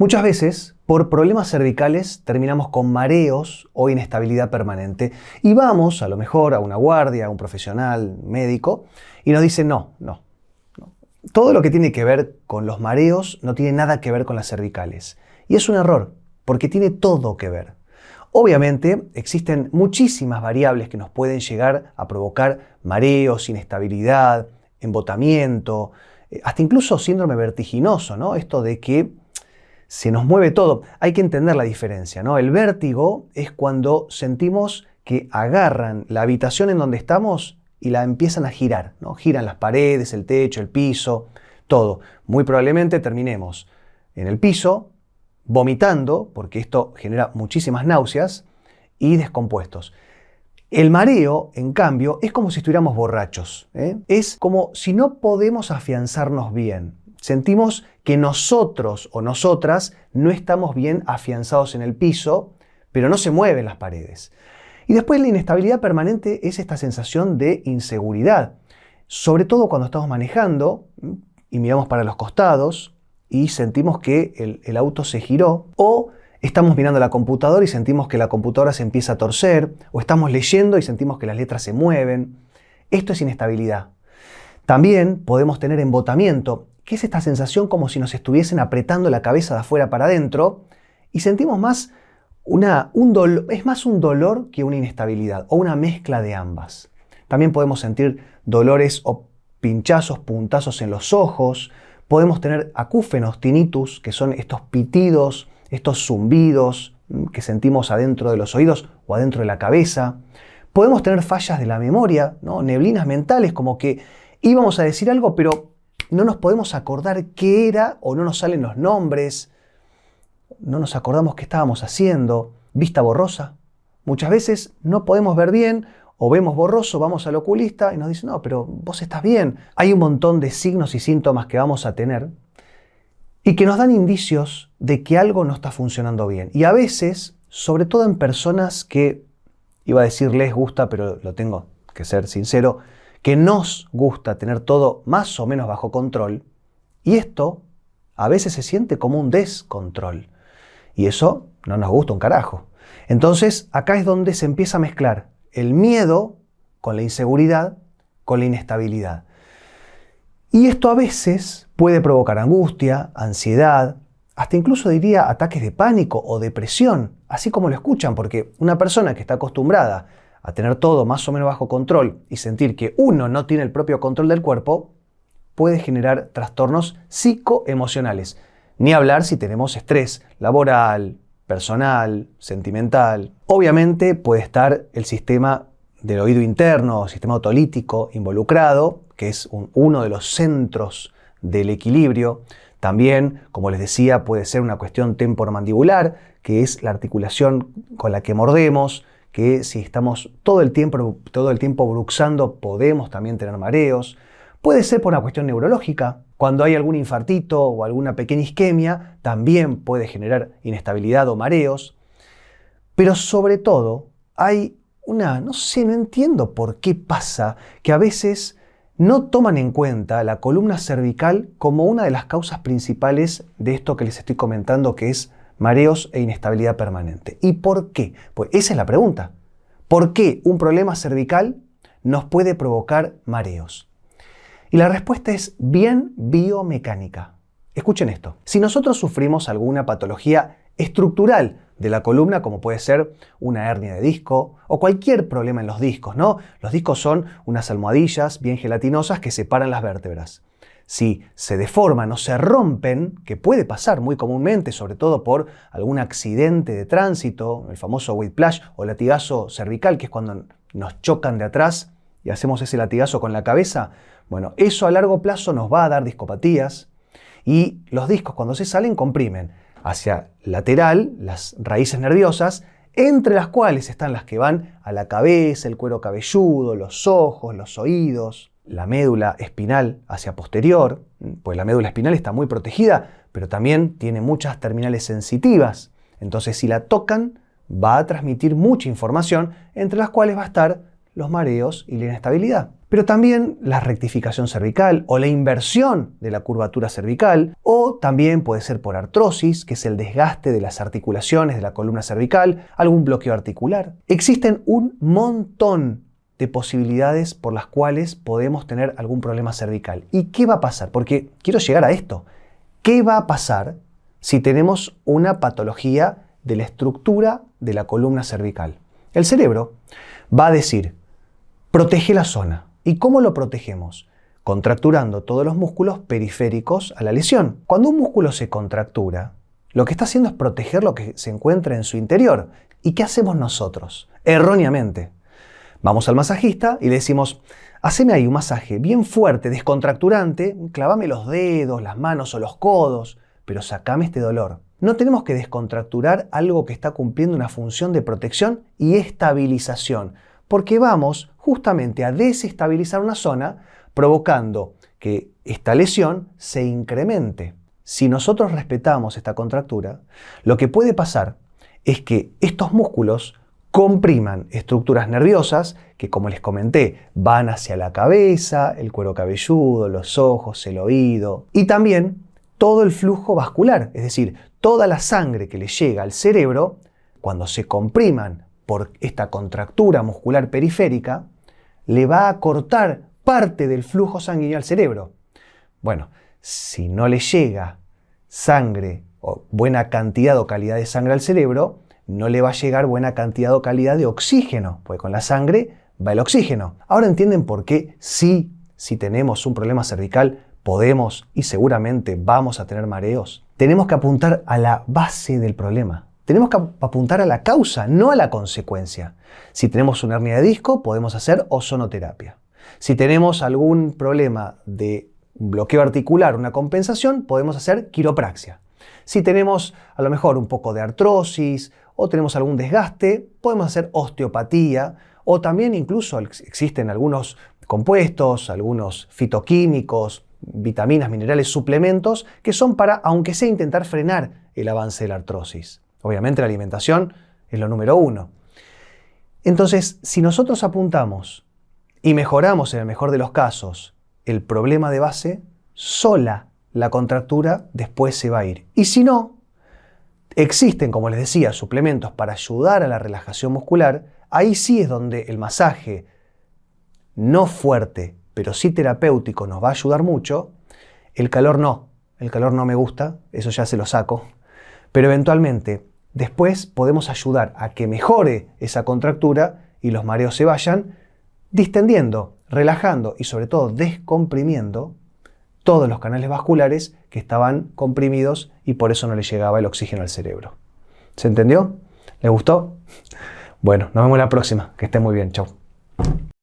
Muchas veces, por problemas cervicales, terminamos con mareos o inestabilidad permanente y vamos, a lo mejor, a una guardia, a un profesional médico y nos dice no. Todo lo que tiene que ver con los mareos no tiene nada que ver con las cervicales. Y es un error, porque tiene todo que ver. Obviamente, existen muchísimas variables que nos pueden llegar a provocar mareos, inestabilidad, embotamiento, hasta incluso síndrome vertiginoso, ¿no? Esto de que se nos mueve todo. Hay que entender la diferencia, ¿no? El vértigo es cuando sentimos que agarran la habitación en donde estamos y la empiezan a girar, ¿no? Giran las paredes, el techo, el piso, todo. Muy probablemente terminemos en el piso, vomitando, porque esto genera muchísimas náuseas, y descompuestos. El mareo, en cambio, es como si estuviéramos borrachos, ¿eh? Es como si no podemos afianzarnos bien. Sentimos que nosotros o nosotras no estamos bien afianzados en el piso, pero no se mueven las paredes. Y después la inestabilidad permanente es esta sensación de inseguridad, sobre todo cuando estamos manejando y miramos para los costados y sentimos que el auto se giró, o estamos mirando la computadora y sentimos que la computadora se empieza a torcer, o estamos leyendo y sentimos que las letras se mueven. Esto es inestabilidad. También podemos tener embotamiento, que es esta sensación como si nos estuviesen apretando la cabeza de afuera para adentro y sentimos más es más un dolor que una inestabilidad o una mezcla de ambas. También podemos sentir dolores o pinchazos, puntazos en los ojos. Podemos tener acúfenos, tinnitus, que son estos pitidos, estos zumbidos que sentimos adentro de los oídos o adentro de la cabeza. Podemos tener fallas de la memoria, ¿no? Neblinas mentales, como que íbamos a decir algo, pero no nos podemos acordar qué era o no nos salen los nombres. No nos acordamos qué estábamos haciendo. Vista borrosa. Muchas veces no podemos ver bien o vemos borroso, vamos al oculista y nos dice, no, pero vos estás bien. Hay un montón de signos y síntomas que vamos a tener y que nos dan indicios de que algo no está funcionando bien. Y a veces, sobre todo en personas que, iba a decir les gusta, pero lo tengo que ser sincero, que nos gusta tener todo más o menos bajo control, y esto a veces se siente como un descontrol. Y eso no nos gusta un carajo. Entonces, acá es donde se empieza a mezclar el miedo con la inseguridad, con la inestabilidad. Y esto a veces puede provocar angustia, ansiedad, hasta incluso diría ataques de pánico o depresión, así como lo escuchan, porque una persona que está acostumbrada a tener todo más o menos bajo control y sentir que uno no tiene el propio control del cuerpo, puede generar trastornos psicoemocionales. Ni hablar si tenemos estrés laboral, personal, sentimental. Obviamente puede estar el sistema del oído interno, sistema otolítico involucrado, que es uno de los centros del equilibrio. También, como les decía, puede ser una cuestión temporomandibular, que es la articulación con la que mordemos, que si estamos todo el tiempo bruxando podemos también tener mareos. Puede ser por una cuestión neurológica. Cuando hay algún infartito o alguna pequeña isquemia, también puede generar inestabilidad o mareos. Pero sobre todo, hay no entiendo por qué pasa que a veces no toman en cuenta la columna cervical como una de las causas principales de esto que les estoy comentando, que es mareos e inestabilidad permanente. ¿Y por qué? Pues esa es la pregunta. ¿Por qué un problema cervical nos puede provocar mareos? Y la respuesta es bien biomecánica. Escuchen esto. Si nosotros sufrimos alguna patología estructural de la columna, como puede ser una hernia de disco o cualquier problema en los discos, ¿no? Los discos son unas almohadillas bien gelatinosas que separan las vértebras. Si se deforman o se rompen, que puede pasar muy comúnmente, sobre todo por algún accidente de tránsito, el famoso whiplash o latigazo cervical, que es cuando nos chocan de atrás y hacemos ese latigazo con la cabeza, bueno, eso a largo plazo nos va a dar discopatías, y los discos cuando se salen comprimen hacia lateral las raíces nerviosas, entre las cuales están las que van a la cabeza, el cuero cabelludo, los ojos, los oídos, la médula espinal hacia posterior, pues la médula espinal está muy protegida, pero también tiene muchas terminales sensitivas. Entonces, si la tocan, va a transmitir mucha información, entre las cuales va a estar los mareos y la inestabilidad. pero también la rectificación cervical o la inversión de la curvatura cervical, o también puede ser por artrosis, que es el desgaste de las articulaciones de la columna cervical, algún bloqueo articular. Existen un montón de posibilidades por las cuales podemos tener algún problema cervical. ¿Y qué va a pasar? Porque quiero llegar a esto. ¿Qué va a pasar si tenemos una patología de la estructura de la columna cervical? El cerebro va a decir, protege la zona. ¿Y cómo lo protegemos? Contracturando todos los músculos periféricos a la lesión. Cuando un músculo se contractura, lo que está haciendo es proteger lo que se encuentra en su interior. ¿Y qué hacemos nosotros? Erróneamente. Vamos al masajista y le decimos, haceme ahí un masaje bien fuerte, descontracturante, clavame los dedos, las manos o los codos, pero sacame este dolor. No tenemos que descontracturar algo que está cumpliendo una función de protección y estabilización, porque vamos justamente a desestabilizar una zona, provocando que esta lesión se incremente. Si nosotros respetamos esta contractura, lo que puede pasar es que estos músculos compriman estructuras nerviosas que, como les comenté, van hacia la cabeza, el cuero cabelludo, los ojos, el oído y también todo el flujo vascular, es decir, toda la sangre que le llega al cerebro, cuando se compriman por esta contractura muscular periférica, le va a cortar parte del flujo sanguíneo al cerebro. Bueno, si no le llega sangre o buena cantidad o calidad de sangre al cerebro, no le va a llegar buena cantidad o calidad de oxígeno, porque con la sangre va el oxígeno. Ahora entienden por qué si tenemos un problema cervical podemos y seguramente vamos a tener mareos. Tenemos que apuntar a la base del problema. Tenemos que apuntar a la causa, no a la consecuencia. Si tenemos una hernia de disco, podemos hacer ozonoterapia. Si tenemos algún problema de bloqueo articular, una compensación, podemos hacer quiropraxia. Si tenemos a lo mejor un poco de artrosis o tenemos algún desgaste, podemos hacer osteopatía o también incluso existen algunos compuestos, algunos fitoquímicos, vitaminas, minerales, suplementos que son para, aunque sea, intentar frenar el avance de la artrosis. Obviamente la alimentación es lo número uno. Entonces, si nosotros apuntamos y mejoramos en el mejor de los casos el problema de base, sola la contractura después se va a ir. Y si no, existen, como les decía, suplementos para ayudar a la relajación muscular. Ahí sí es donde el masaje, no fuerte, pero sí terapéutico, nos va a ayudar mucho. El calor no me gusta, eso ya se lo saco. Pero eventualmente, después podemos ayudar a que mejore esa contractura y los mareos se vayan, distendiendo, relajando y sobre todo descomprimiendo todos los canales vasculares que estaban comprimidos y por eso no le llegaba el oxígeno al cerebro. ¿Se entendió? ¿Les gustó? Bueno, nos vemos la próxima. Que estén muy bien. Chau.